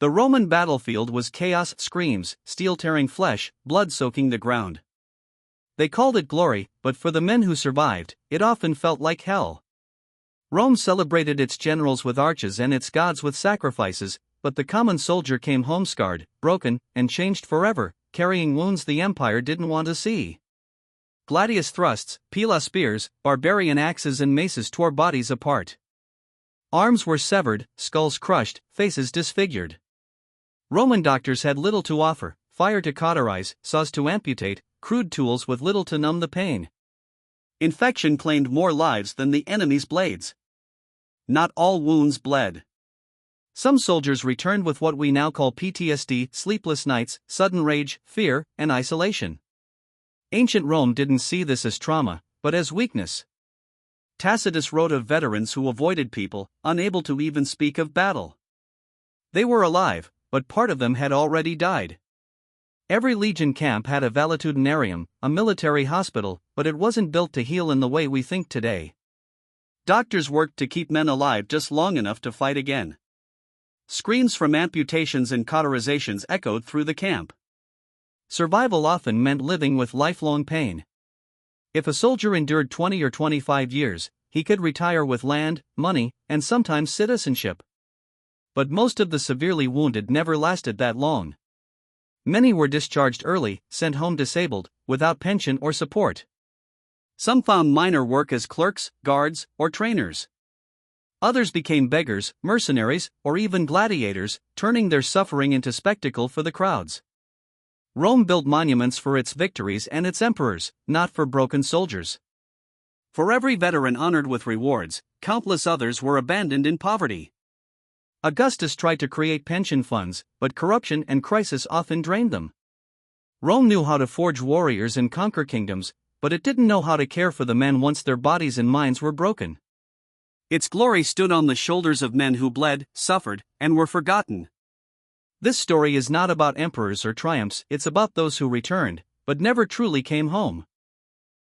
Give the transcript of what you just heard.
The Roman battlefield was chaos, screams, steel tearing flesh, blood soaking the ground. They called it glory, but for the men who survived, it often felt like hell. Rome celebrated its generals with arches and its gods with sacrifices, but the common soldier came home scarred, broken, and changed forever, carrying wounds the empire didn't want to see. Gladius thrusts, pila spears, barbarian axes and maces tore bodies apart. Arms were severed, skulls crushed, faces disfigured. Roman doctors had little to offer: fire to cauterize, saws to amputate, crude tools with little to numb the pain. Infection claimed more lives than the enemy's blades. Not all wounds bled. Some soldiers returned with what we now call PTSD, sleepless nights, sudden rage, fear, and isolation. Ancient Rome didn't see this as trauma, but as weakness. Tacitus wrote of veterans who avoided people, unable to even speak of battle. They were alive, but part of them had already died. Every legion camp had a valetudinarium, a military hospital, but it wasn't built to heal in the way we think today. Doctors worked to keep men alive just long enough to fight again. Screams from amputations and cauterizations echoed through the camp. Survival often meant living with lifelong pain. If a soldier endured 20 or 25 years, he could retire with land, money, and sometimes citizenship. But most of the severely wounded never lasted that long. Many were discharged early, sent home disabled, without pension or support. Some found minor work as clerks, guards, or trainers. Others became beggars, mercenaries, or even gladiators, turning their suffering into spectacle for the crowds. Rome built monuments for its victories and its emperors, not for broken soldiers. For every veteran honored with rewards, countless others were abandoned in poverty. Augustus tried to create pension funds, but corruption and crisis often drained them. Rome knew how to forge warriors and conquer kingdoms, but it didn't know how to care for the men once their bodies and minds were broken. Its glory stood on the shoulders of men who bled, suffered, and were forgotten. This story is not about emperors or triumphs, it's about those who returned, but never truly came home.